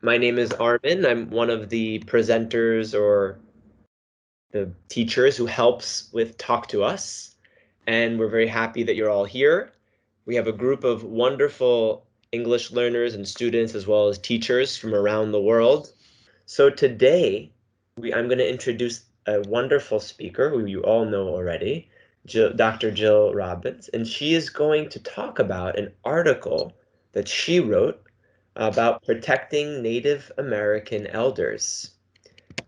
My name is Armin. I'm one of the presenters or the teachers who helps with TALK2US, and we're very happy that you're all here. We have a group of wonderful English learners and students as well as teachers from around the world. So today, I'm going to introduce a wonderful speaker who you all know already, Dr. Jill Robbins, and she is going to talk about an article that she wrote about protecting Native American elders.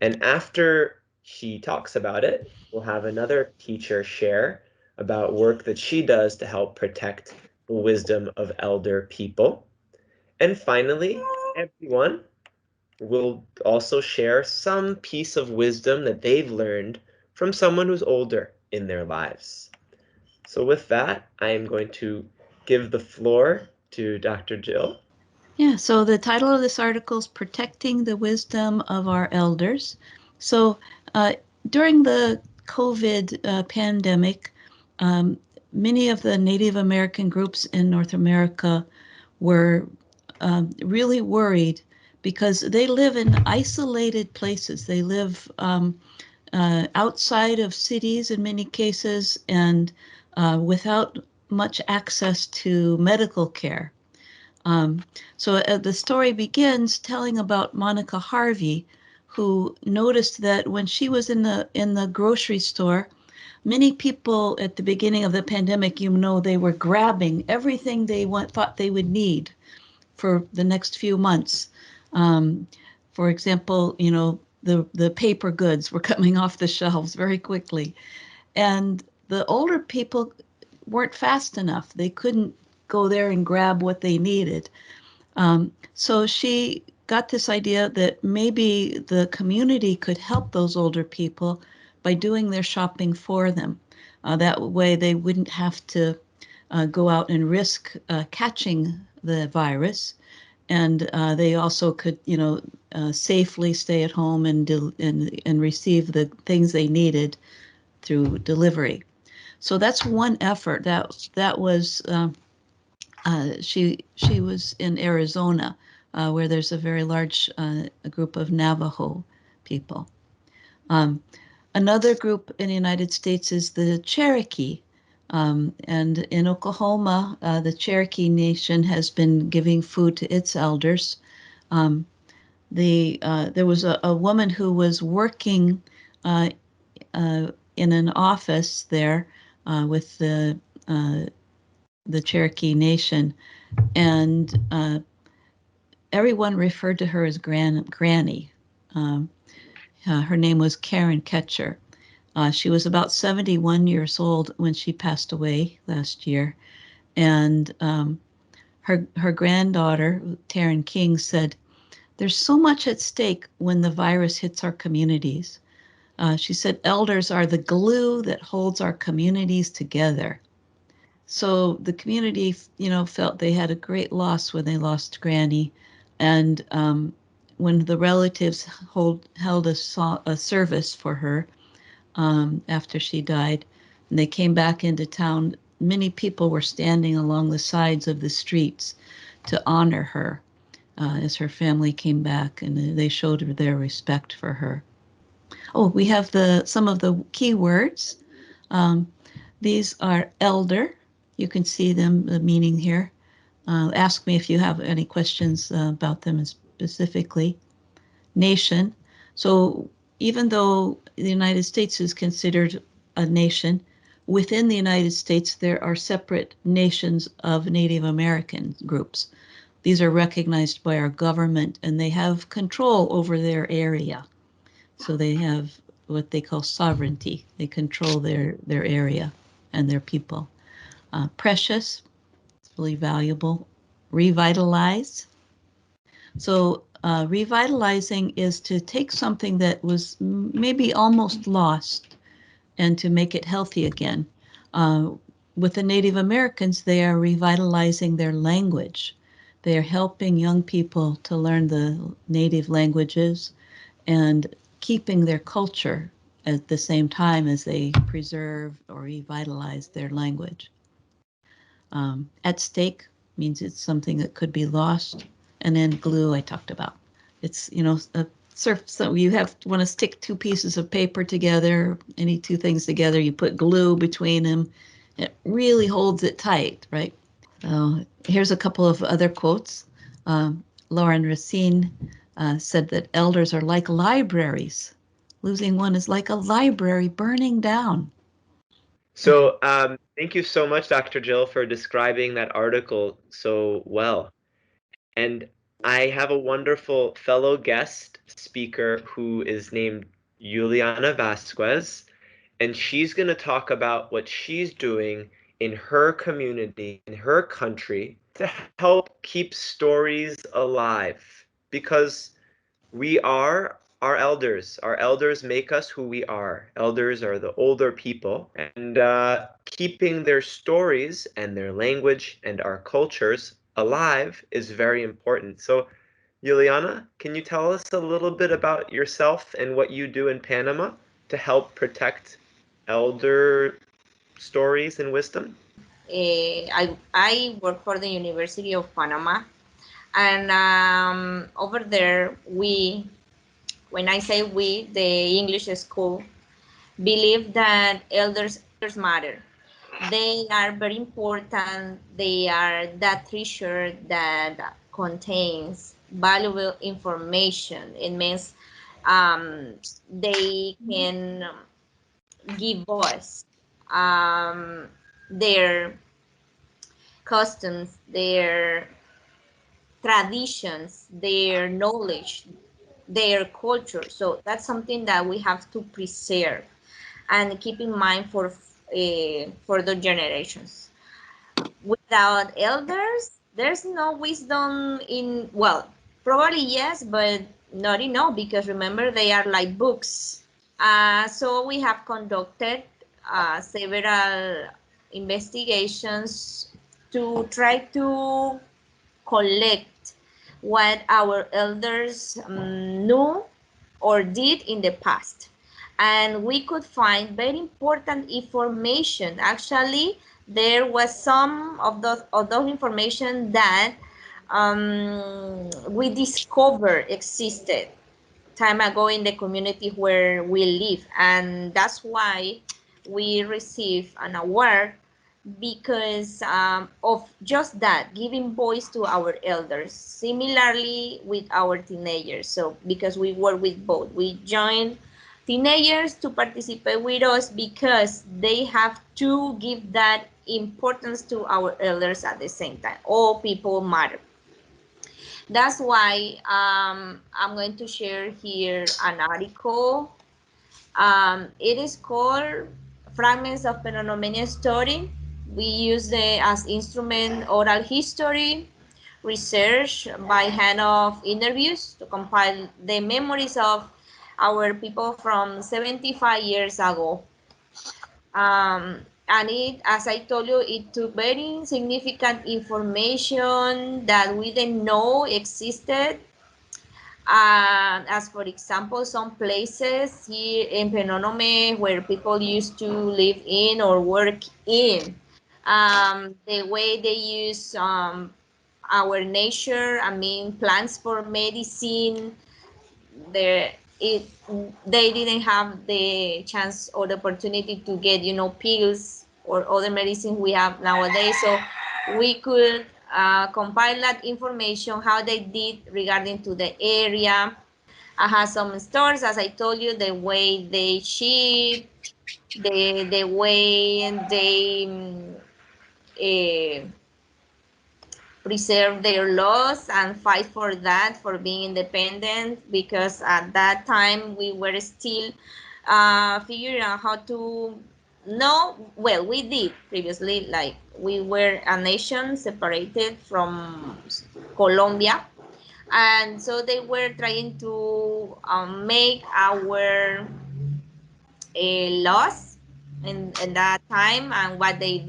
And after she talks about it, we'll have another teacher share about work that she does to help protect the wisdom of elder people. And finally, everyone will also share some piece of wisdom that they've learned from someone who's older in their lives. So with that, I am going to give the floor to Dr. Jill. Yeah, so the title of this article is Protecting the Wisdom of Our Elders. So during the COVID pandemic, many of the Native American groups in North America were really worried because they live in isolated places. They live outside of cities in many cases and without much access to medical care. Um, so the story begins telling about Monica Harvey, who noticed that when she was in the grocery store, many people at the beginning of the pandemic, they were grabbing everything they thought they would need for the next few months. Um, for example, the paper goods were coming off the shelves very quickly, and the older people weren't fast enough. They couldn't go there and grab what they needed. So she got this idea that maybe the community could help those older people by doing their shopping for them. That way they wouldn't have to go out and risk catching the virus. And they also could, safely stay at home and receive the things they needed through delivery. So that's one effort. That was she was in Arizona, where there's a very large group of Navajo people. Um, Another group in the United States is the Cherokee. And in Oklahoma, the Cherokee Nation has been giving food to its elders. Um, there was a woman who was working in an office there with the Cherokee Nation, and everyone referred to her as Granny. Um, Her name was Karen Ketcher. She was about 71 years old when she passed away last year, and her granddaughter, Taryn King, said, "There's so much at stake when the virus hits our communities." She said, "Elders are the glue that holds our communities together." So the community, felt they had a great loss when they lost Granny, and when the relatives held a service for her after she died, and they came back into town, many people were standing along the sides of the streets to honor her as her family came back, and they showed her their respect for her. Oh, we have some of the key words. Um, these are elder. You can see them, the meaning here. Ask me if you have any questions about them specifically. Nation. So even though the United States is considered a nation, within the United States there are separate nations of Native American groups. These are recognized by our government, and they have control over their area. So they have what they call sovereignty. They control their area and their people. Precious, it's really valuable. Revitalize. So revitalizing is to take something that was maybe almost lost and to make it healthy again. Uh, with the Native Americans, they are revitalizing their language. They are helping young people to learn the native languages and keeping their culture at the same time as they preserve or revitalize their language. At stake means it's something that could be lost. And then glue, I talked about. It's, you know, a surf. So you want to stick two pieces of paper together, any two things together. You put glue between them. It really holds it tight, right? So here's a couple of other quotes. Lauren Racine said that elders are like libraries. Losing one is like a library burning down. So thank you so much, Dr. Jill, for describing that article so well. And I have a wonderful fellow guest speaker who is named Juliana Vasquez, and she's going to talk about what she's doing in her community, in her country, to help keep stories alive. Because we are our elders. Our elders make us who we are. Elders are the older people, and keeping their stories and their language and our cultures alive is very important. So, Juliana, can you tell us a little bit about yourself and what you do in Panama to help protect elder stories and wisdom? I work for the University of Panama, and over there when I say we, the English school, believe that elders matter. They are very important. They are that treasure that contains valuable information. It means they can give us um, their customs, their traditions, their knowledge, their culture. So that's something that we have to preserve and keep in mind for the generations. Without elders, there's no wisdom in, well, probably yes, but not enough because remember they are like books. So we have conducted several investigations to try to collect what our elders knew or did in the past. And we could find very important information. Actually, there was some of those information that we discovered existed time ago in the community where we live, and that's why we receive an award because of just that, giving voice to our elders. Similarly with our teenagers, so because we work with both, we join teenagers to participate with us because they have to give that importance to our elders at the same time. All people matter. That's why I'm going to share here an article. It is called Fragments of Penonomanian Story. We use the as instrument oral history, research by hand of interviews to compile the memories of our people from 75 years ago. And it, as I told you, it took very significant information that we didn't know existed, as for example, some places here in Penonome where people used to live in or work in, the way they use our nature, I mean, plants for medicine, there it they didn't have the chance or the opportunity to get, pills or other medicine we have nowadays. So we could compile that information how they did regarding to the area. I have some stores, as I told you, the way they ship, the way they preserve their laws and fight for that, for being independent, because at that time we were still figuring out how to know. Well, we did previously, like we were a nation separated from Colombia, and so they were trying to make our laws in that time, and what they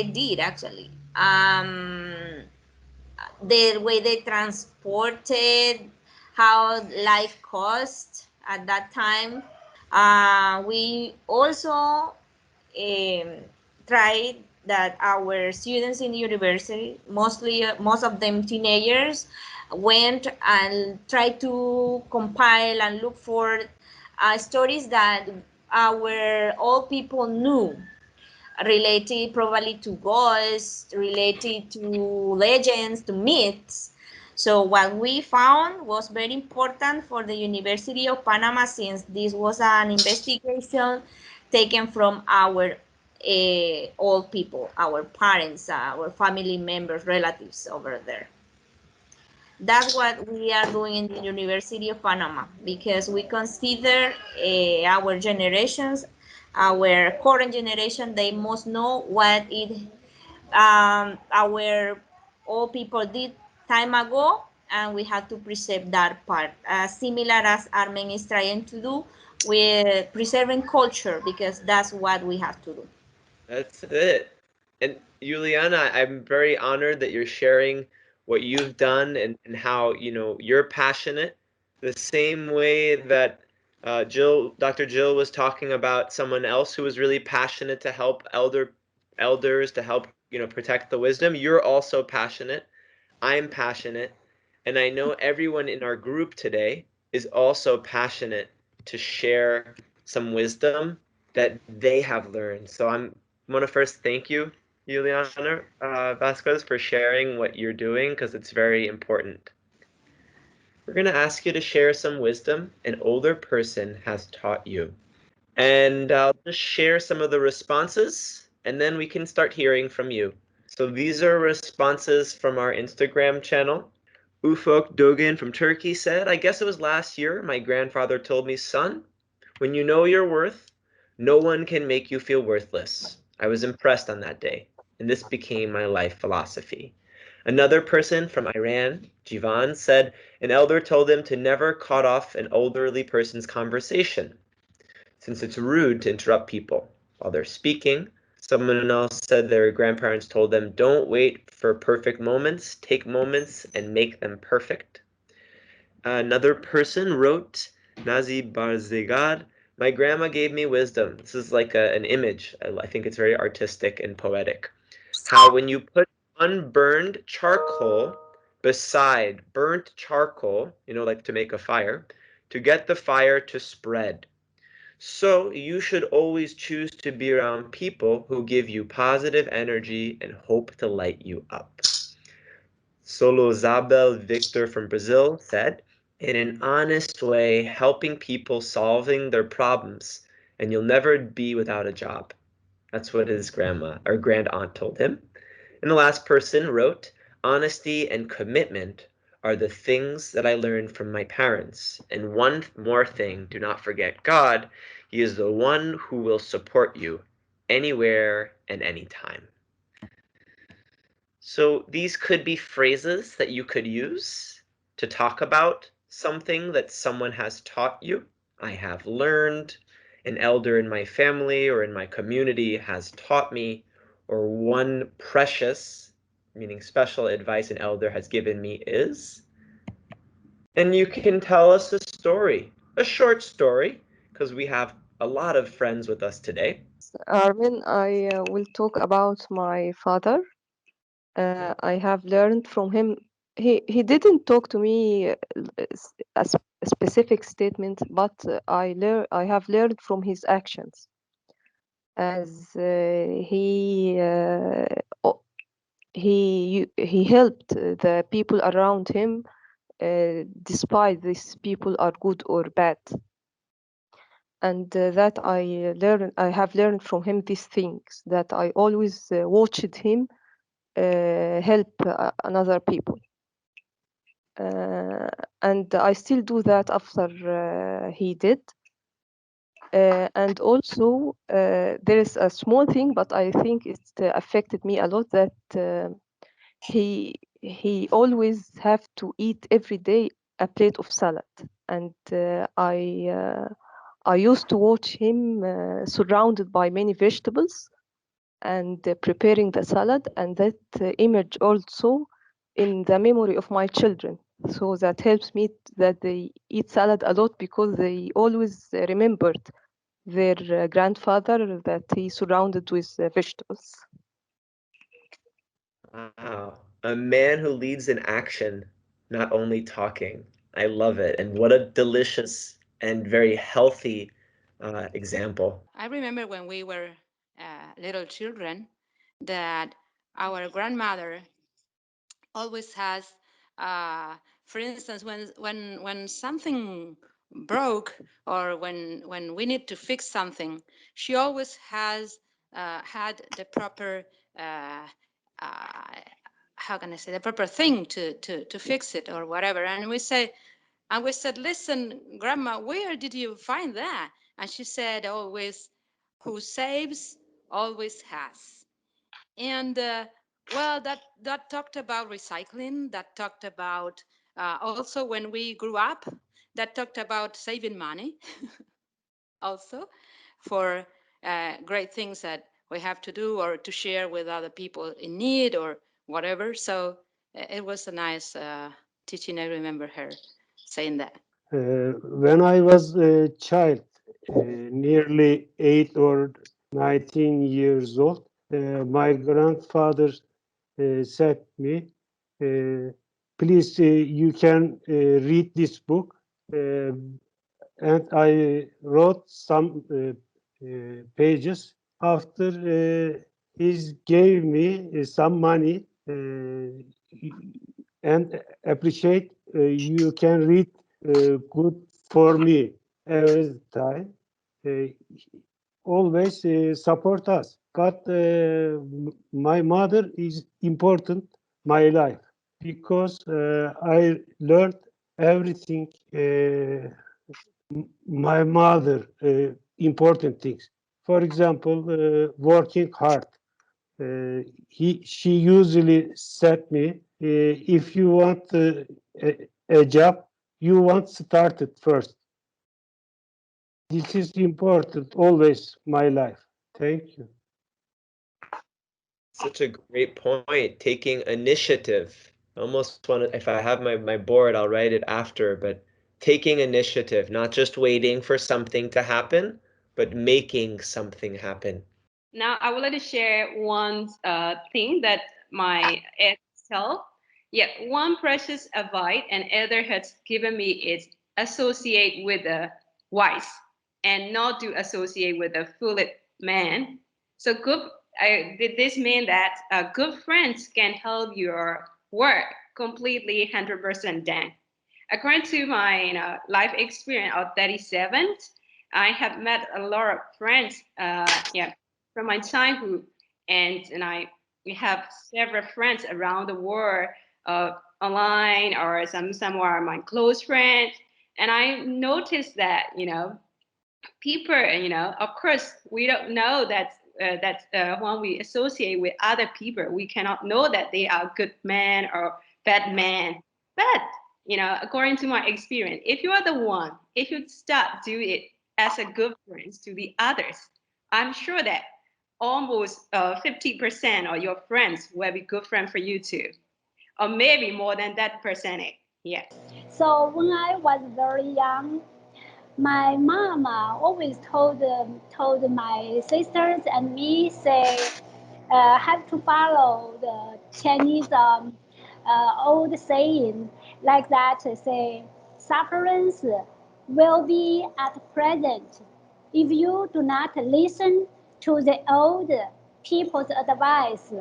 did actually. The way they transported, how life cost at that time. We also tried that our students in the university, mostly most of them teenagers, went and tried to compile and look for stories that our old people knew, related probably to ghosts, related to legends, to myths. So what we found was very important for the University of Panama, since this was an investigation taken from our old people, our parents, our family members, relatives over there. That's what we are doing in the University of Panama, because we consider our generations, our current generation, they must know what our old people did time ago, and we have to preserve that part, similar as Armen is trying to do with preserving culture, because that's what we have to do. That's it. And Juliana, I'm very honored that you're sharing what you've done and how, you're passionate the same way that Dr. Jill was talking about someone else who was really passionate to help elders to help, protect the wisdom. You're also passionate. I'm passionate. And I know everyone in our group today is also passionate to share some wisdom that they have learned. So I want to first thank you, Juliana Vasquez, for sharing what you're doing, because it's very important. We're going to ask you to share some wisdom an older person has taught you. And I'll just share some of the responses, and then we can start hearing from you. So these are responses from our Instagram channel. Ufuk Dogan from Turkey said, I guess it was last year my grandfather told me, son, when you know your worth, no one can make you feel worthless. I was impressed on that day, and this became my life philosophy. Another person from Iran, Jivan, said an elder told him to never cut off an elderly person's conversation, since it's rude to interrupt people while they're speaking. Someone else said their grandparents told them, don't wait for perfect moments, take moments and make them perfect. Another person wrote, Nazi Barzegad, my grandma gave me wisdom. This is like an image. I think it's very artistic and poetic. How when you put unburned charcoal beside burnt charcoal, like to make a fire, to get the fire to spread. So you should always choose to be around people who give you positive energy and hope to light you up. Solo Zabel Victor from Brazil said, in an honest way, helping people solving their problems, and you'll never be without a job. That's what his grandma or grand aunt told him. And the last person wrote, honesty and commitment are the things that I learned from my parents. And one more thing, do not forget God. He is the one who will support you anywhere and anytime. So these could be phrases that you could use to talk about something that someone has taught you. I have learned, an elder in my family or in my community has taught me, or one precious, meaning special advice an elder has given me is. And you can tell us a story, a short story, because we have a lot of friends with us today. Armin, I will talk about my father. I have learned from him. He didn't talk to me as a specific statement, but I have learned from his actions, as he helped the people around him, despite these people are good or bad. And that I have learned from him these things, that I always watched him help another people. And I still do that after he did. And also, there is a small thing, but I think it affected me a lot, that he always have to eat every day a plate of salad. And I used to watch him surrounded by many vegetables and preparing the salad, and that image also in the memory of my children. So that helps me that they eat salad a lot, because they always remembered their grandfather, that he surrounded with vegetables. A man who leads in action, not only talking. I love it. And what a delicious and very healthy example. I remember when we were little children that our grandmother always has, for instance, when something broke or when we need to fix something, she always has had the proper how can I say, the proper thing to fix it or whatever. And we said, listen, Grandma, where did you find that? And she said, always, who saves always has. And well, that talked about recycling. That talked about also when we grew up. That talked about saving money, also for great things that we have to do or to share with other people in need or whatever. So it was a nice teaching. I remember her saying that. When I was a child, nearly 8 or 19 years old, my grandfather said me, please, you can read this book. And I wrote some pages. After he gave me some money and appreciate you can read good for me every time. Uh, Always support us. But my mother is important my life because I learned everything. My mother important things. For example, working hard. She usually said me, if you want a job, you want started first. This is important always my life. Thank you. Such a great point. Taking initiative. I almost want to, if I have my board, I'll write it after, but taking initiative, not just waiting for something to happen, but making something happen. Now, I would like to share one thing that my ex self, yet one precious advice and elder has given me is associate with the wise and not to associate with a foolish man. So good. Did this mean that good friends can help your work completely 100% done? According to my life experience of 37, I have met a lot of friends, yeah, from my childhood, and I we have several friends around the world, online or some are my close friends, and I noticed that people, of course, we don't know that when we associate with other people, we cannot know that they are good man or bad man. But according to my experience, if you are the one, if you start do it as a good friend to the others, I'm sure that almost 50% of your friends will be good friends for you too, or maybe more than that percentage. Yeah. So when I was very young, my mama always told my sisters and me say have to follow the Chinese old saying like that say sufferance will be at present if you do not listen to the old people's advice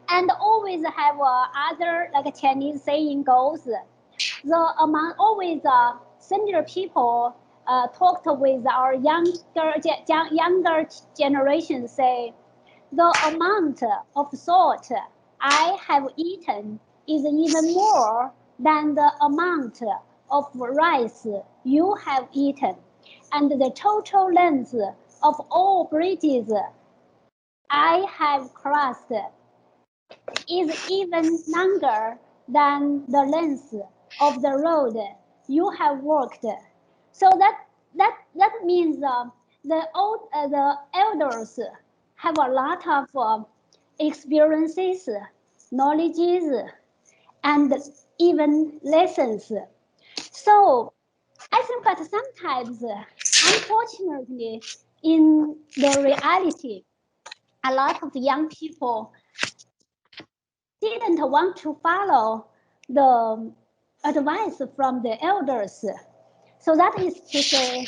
and always have other like Chinese saying goes the among always senior people talked with our younger generation say the amount of salt I have eaten is even more than the amount of rice you have eaten, and the total length of all bridges I have crossed is even longer than the length of the road you have walked. So that means the elders have a lot of experiences, knowledges, and even lessons. So I think that sometimes, unfortunately, in the reality, a lot of young people didn't want to follow the advice from the elders. So that is to say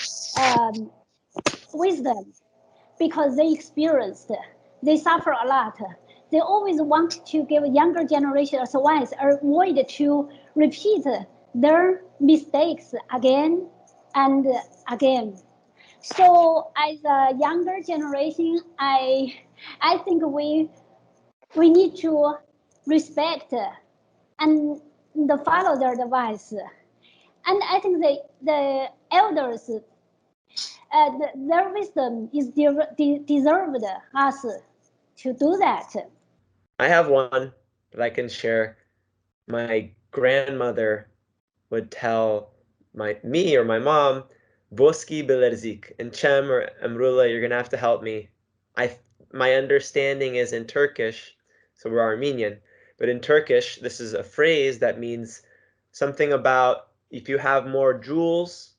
wisdom, because they experienced, they suffer a lot. They always want to give younger generation advice, avoid to repeat their mistakes again and again. So as a younger generation, I think we need to respect and follow their advice. And I think the elders, their wisdom is deserved us to do that. I have one that I can share. My grandmother would tell me or my mom, Boski belerzik. And Cem or Emrula, you're gonna have to help me. My understanding is in Turkish, so we're Armenian, but in Turkish, this is a phrase that means something about if you have more jewels,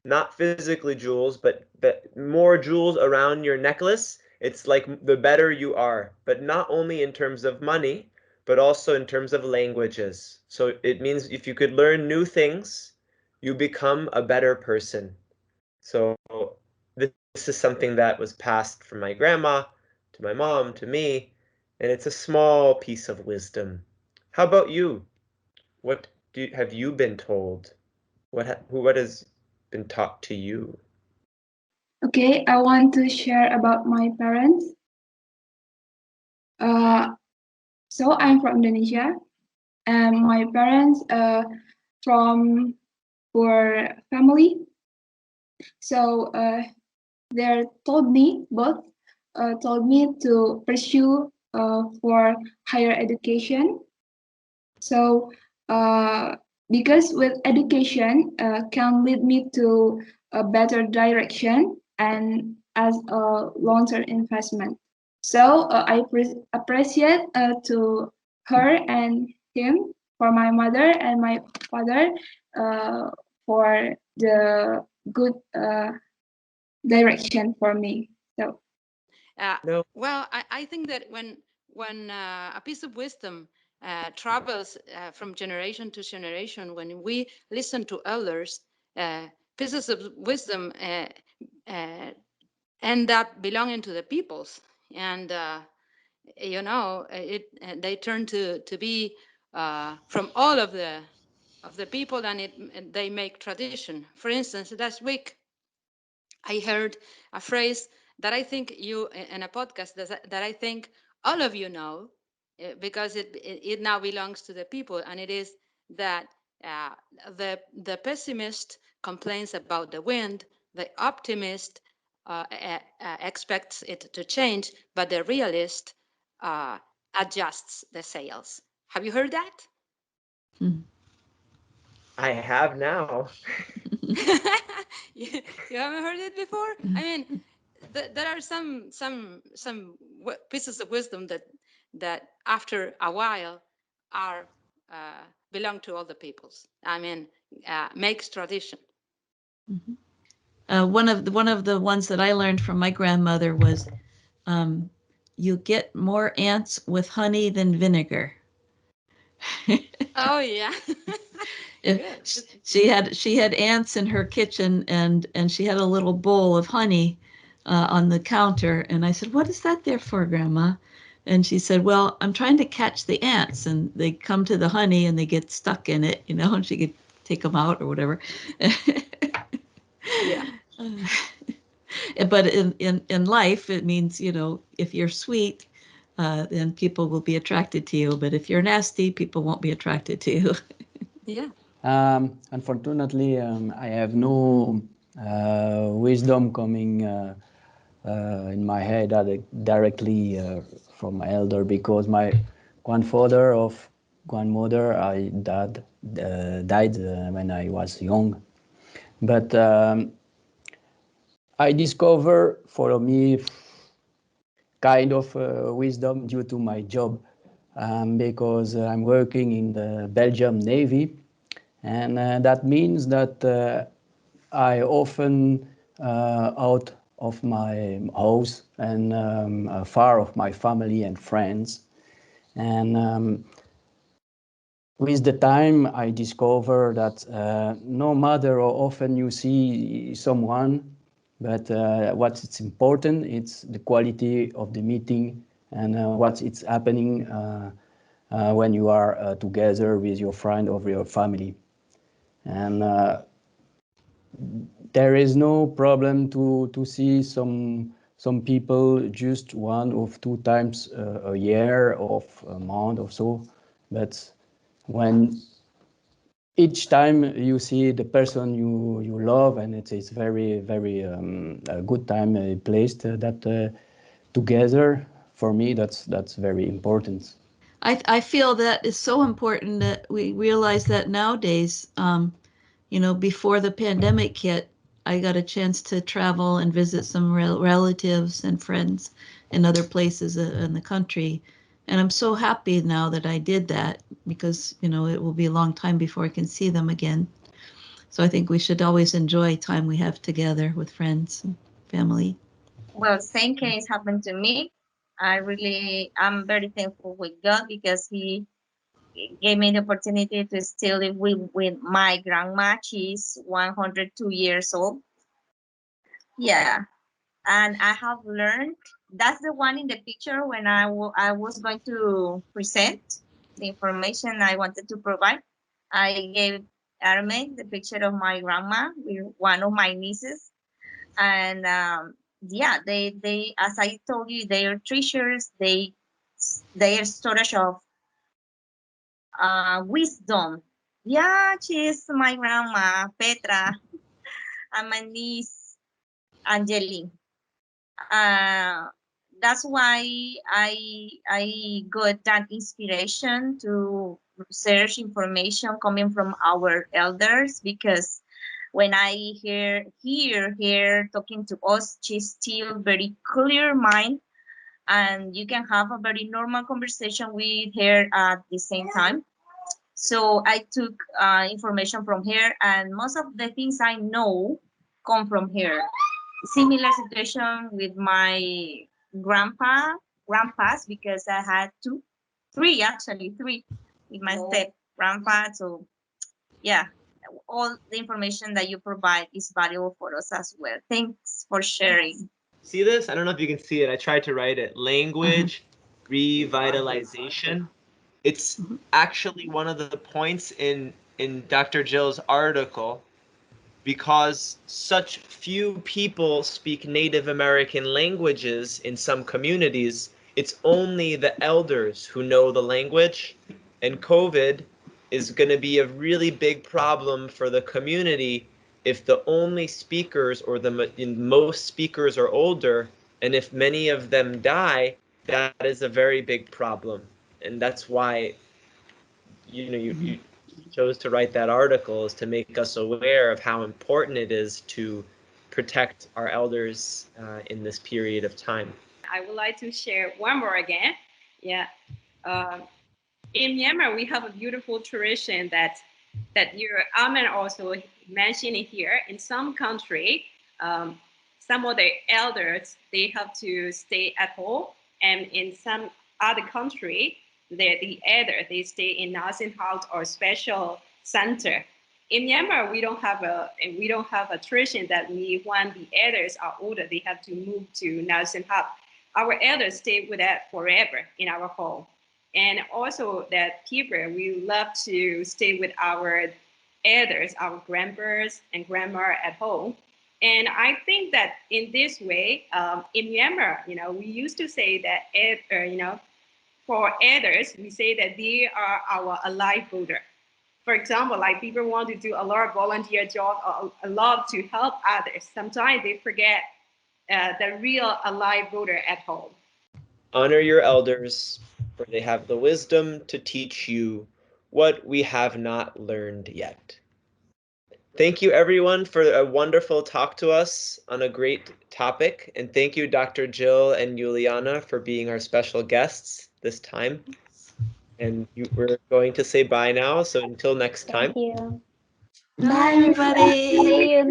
not physically jewels, but more jewels around your necklace, it's like the better you are, but not only in terms of money, but also in terms of languages. So it means if you could learn new things, you become a better person. So this is something that was passed from my grandma to my mom to me, and it's a small piece of wisdom. How about you? What have you been told? What has been taught to you? Okay, I want to share about my parents. So I'm from Indonesia, and my parents from poor family. So they told me both told me to pursue for higher education. So because with education can lead me to a better direction and as a long-term investment. So I appreciate to her and him, for my mother and my father, for the good direction for me. So No. Well, I think that when a piece of wisdom travels from generation to generation, when we listen to elders, pieces of wisdom end up belonging to the peoples, and they turn to be from all of the people, and they make tradition. For instance, last week I heard a phrase that I think you in a podcast that I think all of you know, because it now belongs to the people, and it is that uh, the pessimist complains about the wind, the optimist expects it to change, but the realist adjusts the sails. Have you heard that? I have now. You haven't heard it before? I mean, there are some pieces of wisdom that after a while are belong to all the peoples. I mean, makes tradition. One of the ones that I learned from my grandmother was, you get more ants with honey than vinegar. Oh yeah. She had ants in her kitchen, and she had a little bowl of honey on the counter, and I said, "What is that there for, Grandma?" And she said, "Well, I'm trying to catch the ants, and they come to the honey and they get stuck in it, and she could take them out or whatever." Yeah. But in life, it means, if you're sweet, then people will be attracted to you. But if you're nasty, people won't be attracted to you. Yeah. Unfortunately, I have no wisdom coming in my head directly from my elder, because my grandfather of grandmother, dad died when I was young. But I discover for me kind of wisdom due to my job, because I'm working in the Belgium Navy, and that means that I often out of my house and far of my family and friends, And with the time, I discover that no matter how often you see someone, but what's important, it's the quality of the meeting and what's happening when you are together with your friend or your family. And there is no problem to see some people just 1 or 2 times a year or a month or so, but when each time you see the person you love, and it's very a good time placed that together. For me, that's very important. I feel that is so important that we realize that nowadays, before the pandemic hit, I got a chance to travel and visit some relatives and friends in other places in the country. And I'm so happy now that I did that because, it will be a long time before I can see them again. So I think we should always enjoy time we have together with friends and family. Well, same case happened to me. I'm very thankful with God because He gave me the opportunity to still live with my grandma. She's 102 years old. Yeah, and I have learned. That's the one in the picture when I was going to present the information I wanted to provide. I gave Arme the picture of my grandma with one of my nieces, and yeah, they as I told you, they are treasures. They are storage of wisdom. Yeah, she's my grandma Petra and my niece Angeline. Uh, that's why I got that inspiration to search information coming from our elders, because when I hear her talking to us, she's still very clear mind, and you can have a very normal conversation with her at the same time. So I took information from her, and most of the things I know come from her. Similar situation with my grandpas, because I had three with my step grandpa. So yeah, all the information that you provide is valuable for us as well. Thanks for sharing. See this? I don't know if you can see it. I tried to write it. Language revitalization. It's actually one of the points in Dr. Jill's article, because such few people speak Native American languages in some communities. It's only the elders who know the language, and COVID is going to be a really big problem for the community if the only speakers or most speakers are older, and if many of them die. That is a very big problem, and that's why you chose to write that article, is to make us aware of how important it is to protect our elders in this period of time. I would like to share one more again. Yeah. In Myanmar, we have a beautiful tradition that your Amen also mentioned here. In some country, some of the elders, they have to stay at home, and in some other country, the elder, they stay in nursing house or special center. In Myanmar, we don't have a tradition that when the elders are older, they have to move to nursing home. Our elders stay with us forever in our home. And also that people, we love to stay with our elders, our grandparents and grandma at home. And I think that in this way, in Myanmar, we used to say that, for elders, we say that they are our alive voter. For example, like people want to do a lot of volunteer job or a lot to help others. Sometimes they forget the real alive voter at home. Honor your elders, for they have the wisdom to teach you what we have not learned yet. Thank you, everyone, for a wonderful talk to us on a great topic. And thank you, Dr. Jill and Juliana, for being our special guests this time. And we're going to say bye now. So until next time. Thank you. Bye, everybody. See you